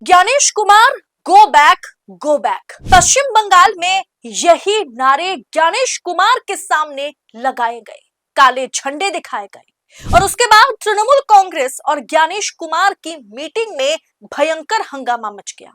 Gyanesh Kumar go back go back. Paschim Bangal में यही नारे ज्ञानेश कुमार के सामने लगाए गए, काले झंडे दिखाए गए और उसके बाद तृणमूल कांग्रेस और ज्ञानेश कुमार की मीटिंग में भयंकर हंगामा मच गया।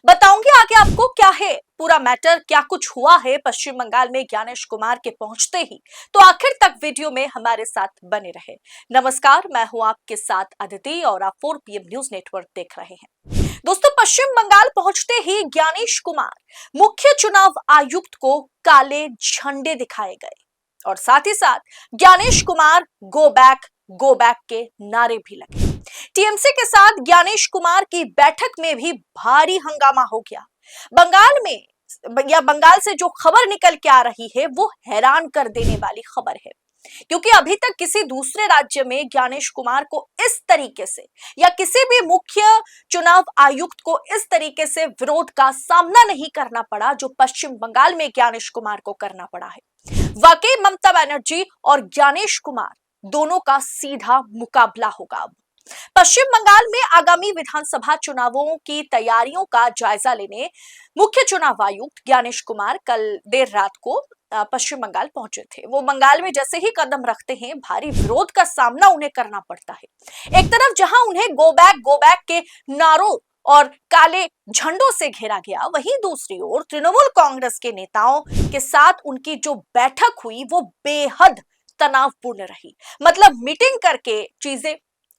बताऊंगी आगे आपको क्या है पूरा मैटर, क्या कुछ हुआ है पश्चिम बंगाल में ज्ञानेश कुमार के पहुंचते ही। तो आखिर तक वीडियो में हमारे साथ बने रहे। नमस्कार, मैं हूं आपके साथ अदिति और आप 4 PM न्यूज नेटवर्क देख रहे हैं। दोस्तों, पश्चिम बंगाल पहुंचते ही ज्ञानेश कुमार मुख्य चुनाव आयुक्त को काले झंडे दिखाए गए और साथ ही साथ ज्ञानेश कुमार गो बैक के नारे भी लगे। टीएमसी के साथ ज्ञानेश कुमार की बैठक में भी भारी हंगामा हो गया। बंगाल में बंगाल से जो खबर निकल के आ रही है वो हैरान कर देने वाली खबर है, क्योंकि अभी तक किसी दूसरे राज्य में ज्ञानेश कुमार को इस तरीके से या किसी भी मुख्य चुनाव आयुक्त को इस तरीके से विरोध का सामना नहीं करना पड़ा जो पश्चिम बंगाल में ज्ञानेश कुमार को करना पड़ा है। वाकई ममता बनर्जी और ज्ञानेश कुमार दोनों का सीधा मुकाबला होगा। पश्चिम बंगाल में आगामी विधानसभा चुनावों की तैयारियों का जायजा लेने मुख्य चुनाव आयुक्त ज्ञानेश कुमार कल देर रात को पश्चिम बंगाल पहुंचे थे। वो बंगाल में जैसे ही कदम रखते हैं भारी विरोध का सामना उन्हें करना पड़ता है। एक तरफ जहां उन्हें गो बैक के नारों और काले झंडों से घेरा गया, वहीं दूसरी ओर तृणमूल कांग्रेस के नेताओं के साथ उनकी जो बैठक हुई वो बेहद तनावपूर्ण रही। मतलब मीटिंग करके चीजें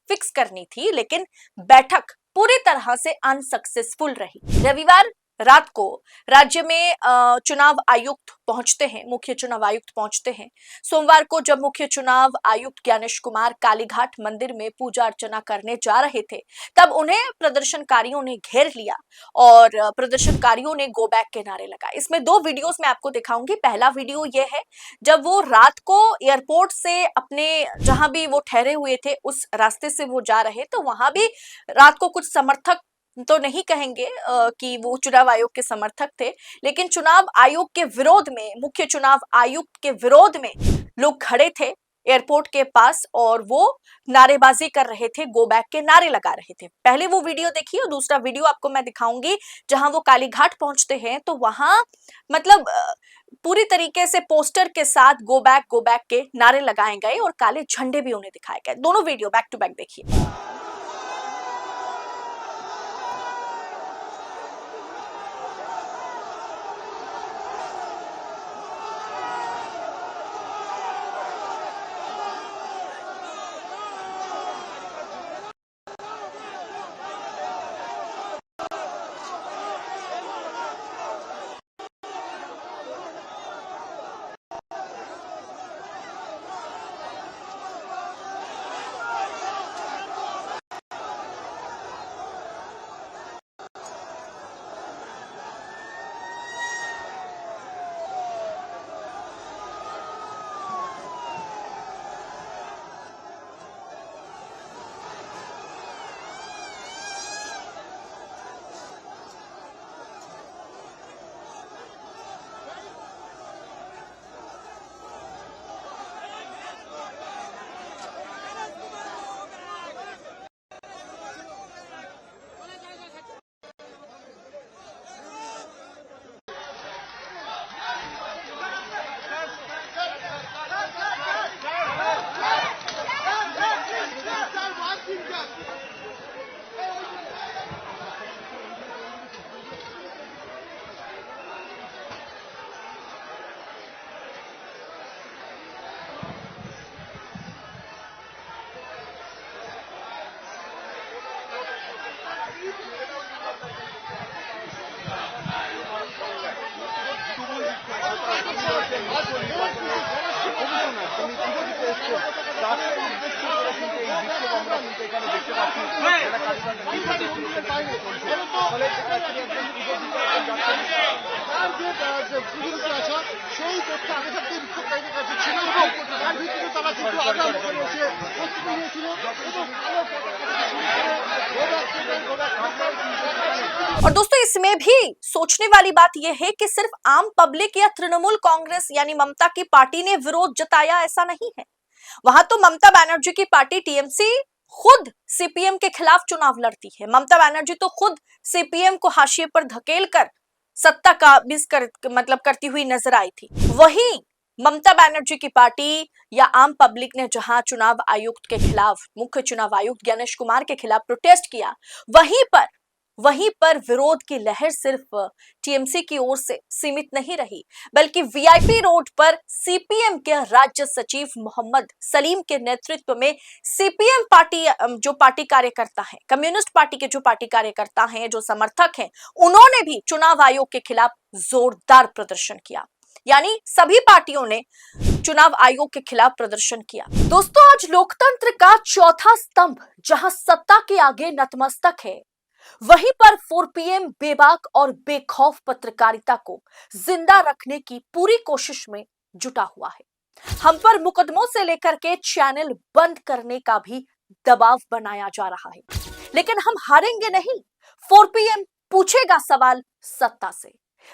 फिक्स करनी थी, लेकिन बैठक पूरी तरह से अनसक्सेसफुल रही। रविवार रात को राज्य में चुनाव आयुक्त पहुंचते हैं, मुख्य चुनाव आयुक्त पहुंचते हैं। सोमवार को जब मुख्य चुनाव आयुक्त ज्ञानेश कुमार कालीघाट मंदिर में पूजा अर्चना करने जा रहे थे, तब उन्हें प्रदर्शनकारियों ने घेर लिया और प्रदर्शनकारियों ने गो बैक के नारे लगाए। इसमें 2 वीडियोस मैं आपको दिखाऊंगी। पहला वीडियो ये है जब वो रात को एयरपोर्ट से अपने जहां भी वो ठहरे हुए थे उस रास्ते से वो जा रहे, तो वहां भी रात को कुछ समर्थक तो नहीं कहेंगे कि वो चुनाव आयोग के समर्थक थे, लेकिन चुनाव आयोग के विरोध में, मुख्य चुनाव आयुक्त के विरोध में लोग खड़े थे एयरपोर्ट के पास और वो नारेबाजी कर रहे थे, गो बैक के नारे लगा रहे थे। पहले वो वीडियो देखिए और दूसरा वीडियो आपको मैं दिखाऊंगी जहां वो कालीघाट पहुंचते हैं, तो वहां मतलब पूरी तरीके से पोस्टर के साथ गो बैक के नारे लगाए गए और काले झंडे भी उन्हें दिखाए गए। दोनों वीडियो बैक टू बैक देखिए। और दोस्तों, इसमें भी सोचने वाली बात यह है कि सिर्फ आम पब्लिक या तृणमूल कांग्रेस यानी ममता की पार्टी ने विरोध जताया ऐसा नहीं है। वहां तो ममता बनर्जी की पार्टी टीएमसी खुद सीपीएम के खिलाफ चुनाव लड़ती है। ममता बनर्जी तो खुद सीपीएम को हाशिए पर धकेलकर सत्ता काबिज करती हुई नजर आई थी। वहीं ममता बनर्जी की पार्टी या आम पब्लिक ने जहां चुनाव आयुक्त के खिलाफ, मुख्य चुनाव आयुक्त गणेश कुमार के खिलाफ प्रोटेस्ट किया, वहीं पर विरोध की लहर सिर्फ टीएमसी की ओर से सीमित नहीं रही, बल्कि वीआईपी रोड पर सीपीएम के राज्य सचिव मोहम्मद सलीम के नेतृत्व में सीपीएम पार्टी जो पार्टी कार्यकर्ता हैं, कम्युनिस्ट पार्टी के जो पार्टी कार्यकर्ता हैं, जो समर्थक हैं, उन्होंने भी चुनाव आयोग के खिलाफ जोरदार प्रदर्शन किया। यानी सभी पार्टियों ने चुनाव आयोग के खिलाफ प्रदर्शन किया। दोस्तों, आज लोकतंत्र का चौथा स्तंभ जहां सत्ता के आगे नतमस्तक है, वहीं पर 4PM बेबाक और बेखौफ पत्रकारिता को जिंदा रखने की पूरी कोशिश में जुटा हुआ है। हम पर मुकदमों से लेकर के चैनल बंद करने का भी दबाव बनाया जा रहा है, लेकिन हम हारेंगे नहीं। 4PM पूछेगा सवाल सत्ता से।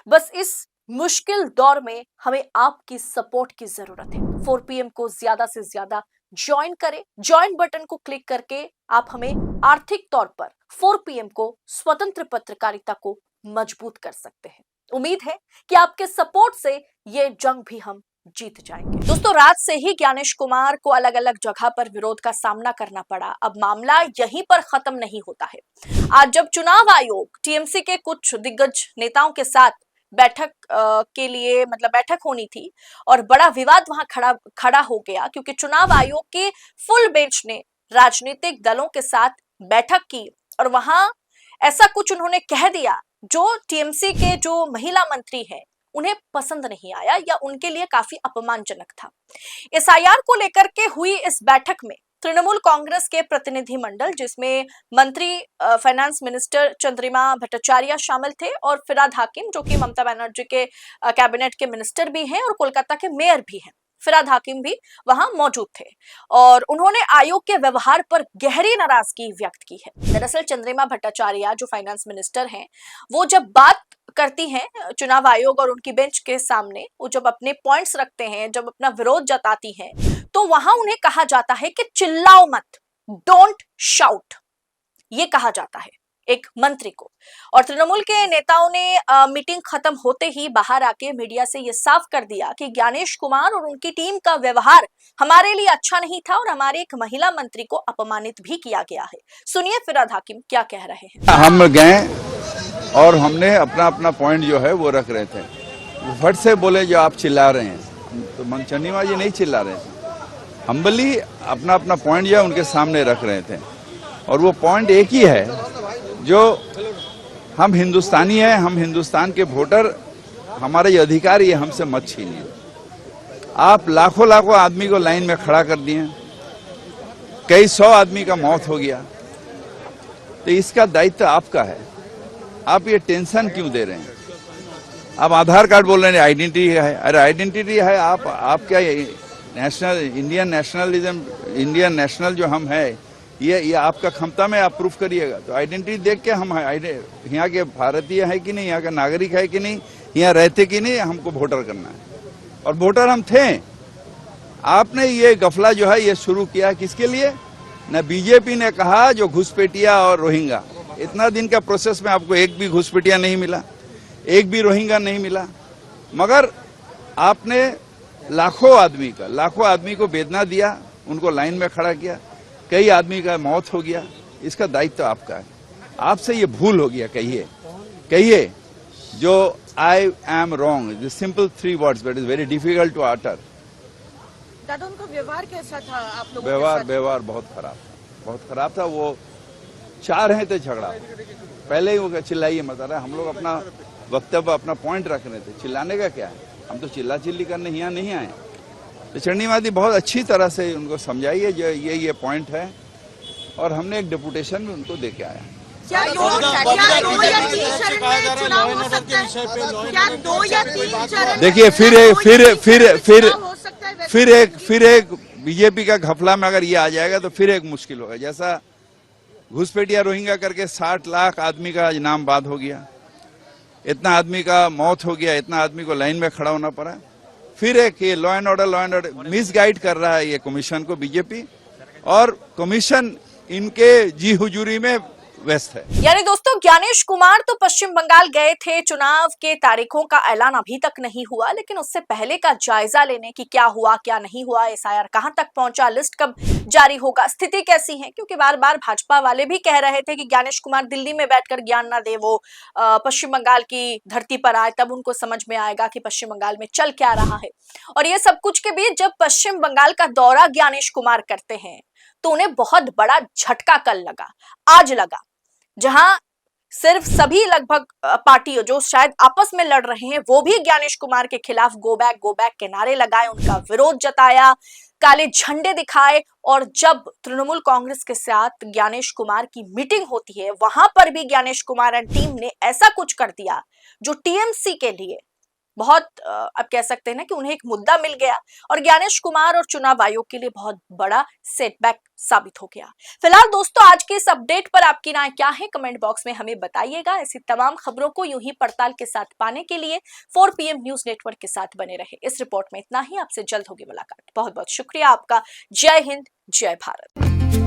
बस इस मुश्किल दौर में हमें आपकी सपोर्ट की जरूरत है। 4PM को ज्यादा से ज्यादा ज्वाइन करें। ज्वाइन बटन को क्लिक करके आप हमें आर्थिक तौर पर 4PM को स्वतंत्र पत्रकारिता को मजबूत कर सकते हैं। उम्मीद है कि आपके सपोर्ट से ये जंग भी हम जीत जाएंगे। दोस्तों, रात से ही ज्ञानेश कुमार को अलग अलग जगह पर विरोध का सामना करना पड़ा। अब मामला यहीं पर खत्म नहीं होता है। आज जब चुनाव आयोग टीएमसी के कुछ दिग्गज नेताओं के साथ बैठक के लिए बैठक होनी थी और बड़ा विवाद वहां खड़ा हो गया, क्योंकि चुनाव आयोग के फुल बेंच ने राजनीतिक दलों के साथ बैठक की और वहां ऐसा कुछ उन्होंने कह दिया जो टीएमसी के जो महिला मंत्री हैं उन्हें पसंद नहीं आया या उनके लिए काफी अपमानजनक था। एसआईआर को लेकर के हुई इस बैठक में तृणमूल कांग्रेस के प्रतिनिधि मंडल, जिसमें मंत्री फाइनेंस मिनिस्टर चंद्रिमा भट्टाचार्य शामिल थे और फिरहाद हाकिम, जो कि ममता बनर्जी के कैबिनेट के मिनिस्टर भी हैं और कोलकाता के मेयर भी हैं, फिरहाद हाकिम भी वहां मौजूद थे और उन्होंने आयोग के व्यवहार पर गहरी नाराजगी व्यक्त की है। दरअसल चंद्रिमा भट्टाचार्य जो फाइनेंस मिनिस्टर हैं, वो जब बात करती हैं चुनाव आयोग और उनकी बेंच के सामने, वो जब अपने पॉइंट्स रखते हैं, जब अपना विरोध जताती हैं, तो वहां उन्हें कहा जाता है कि चिल्लाओ मत, डोंट शाउट, ये कहा जाता है एक मंत्री को। और तृणमूल के नेताओं ने मीटिंग खत्म होते ही बाहर आके मीडिया से ये साफ कर दिया कि ज्ञानेश कुमार और उनकी टीम का व्यवहार हमारे लिए अच्छा नहीं था और हमारे एक महिला मंत्री को अपमानित भी किया गया है। सुनिए फिरहाद हाकिम क्या कह रहे हैं। हम गए और हमने अपना अपना पॉइंट जो है वो रख रहे थे। फट से बोले जो आप चिल्ला रहे हैं, तो चंद्रिमा जी नहीं चिल्ला रहे थे, हम्बली अपना अपना पॉइंट जो है उनके सामने रख रहे थे। और वो पॉइंट एक ही है, जो हम हिंदुस्तानी हैं, हम हिंदुस्तान के वोटर, हमारा ये अधिकार ये हमसे मत छीनिए। आप लाखों लाखों आदमी को लाइन में खड़ा कर दिए, कई 100 आदमी का मौत हो गया, तो इसका दायित्व आपका है। आप ये टेंशन क्यों दे रहे हैं? आप आधार कार्ड बोल रहे हैं आइडेंटिटी है, अरे आइडेंटिटी है, आप क्या national Indian nationalism, Indian national जो हम है, ये आपका क्षमता में आप प्रूफ करिएगा। तो आइडेंटिटी देख के हम यहाँ के भारतीय है कि नहीं, यहाँ का नागरिक है कि नहीं, यहाँ रहते कि नहीं, हमको वोटर करना है। और वोटर हम थे। आपने ये गफला जो है ये शुरू किया किसके लिए? न बीजेपी ने कहा जो घुसपैठिया और रोहिंग्या, इतना दिन का प्रोसेस में आपको एक भी घुसपैठिया नहीं मिला, एक भी रोहिंग्या नहीं मिला, मगर आपने लाखों आदमी को वेदना दिया, उनको लाइन में खड़ा किया, कई आदमी का मौत हो गया। इसका दायित्व आपका है। आपसे ये भूल हो गया, कहिए जो I am wrong, this simple 3 words but is very difficult to utter. दादा, उनका व्यवहार कैसा था आप लोगों के साथ? व्यवहार बहुत खराब था। वो चाह रहे थे झगड़ा, पहले ही वो चिल्लाइए मत रहा। हम लोग अपना वक्तव्य, अपना पॉइंट रख रहे थे, चिल्लाने का क्या है? हम तो चिल्ला चिल्ली करने यहाँ नहीं आए। तो चंद्रिमा जी बहुत अच्छी तरह से उनको समझाइए जो ये पॉइंट है, और हमने एक डेपुटेशन भी उनको दे के आया। क्या 2 या 3 चरण में चुनाव हो सकता है? क्या 2 या 3 चरण? देखिए फिर एक बीजेपी का घपला में अगर ये आ जाएगा तो फिर एक मुश्किल होगा। जैसा घुसपैठिया रोहिंग्या करके 60 लाख आदमी का नाम बाद हो गया, इतना आदमी का मौत हो गया, इतना आदमी को लाइन में खड़ा होना पड़ा। फिर एक ये लॉ एंड ऑर्डर मिसगाइड कर रहा है ये कमीशन को बीजेपी, और कमीशन इनके जी हुजूरी में व्यस्त है। यानी दोस्तों ज्ञानेश कुमार तो पश्चिम बंगाल गए थे, चुनाव के तारीखों का ऐलान अभी तक नहीं हुआ, लेकिन उससे पहले का जायजा लेने की क्या हुआ क्या नहीं हुआ, एसआईआर कहां तक पहुंचा, लिस्ट कब जारी होगा, स्थिति कैसी है, क्योंकि बार बार भाजपा वाले भी कह रहे थे कि ज्ञानेश कुमार दिल्ली में बैठकर ज्ञान ना दे, वो पश्चिम बंगाल की धरती पर आए, तब उनको समझ में आएगा कि पश्चिम बंगाल में चल क्या रहा है। और ये सब कुछ के बीच जब पश्चिम बंगाल का दौरा ज्ञानेश कुमार करते हैं तो उन्हें बहुत बड़ा झटका कल लगा, आज लगा, जहां सिर्फ सभी लगभग पार्टियों जो शायद आपस में लड़ रहे हैं वो भी ज्ञानेश कुमार के खिलाफ गो बैक के नारे लगाए, उनका विरोध जताया, काले झंडे दिखाए। और जब तृणमूल कांग्रेस के साथ ज्ञानेश कुमार की मीटिंग होती है वहां पर भी ज्ञानेश कुमार एंड टीम ने ऐसा कुछ कर दिया जो टीएमसी के लिए बहुत अब कह सकते हैं ना कि उन्हें एक मुद्दा मिल गया और ज्ञानेश कुमार और चुनाव आयोग के लिए बहुत बड़ा सेटबैक साबित हो गया। फिलहाल दोस्तों आज के इस अपडेट पर आपकी राय क्या है, कमेंट बॉक्स में हमें बताइएगा। ऐसी तमाम खबरों को यूं ही पड़ताल के साथ पाने के लिए 4 PM न्यूज नेटवर्क के साथ बने रहे। इस रिपोर्ट में इतना ही, आपसे जल्द होगी मुलाकात। बहुत बहुत शुक्रिया आपका। जय हिंद, जय भारत।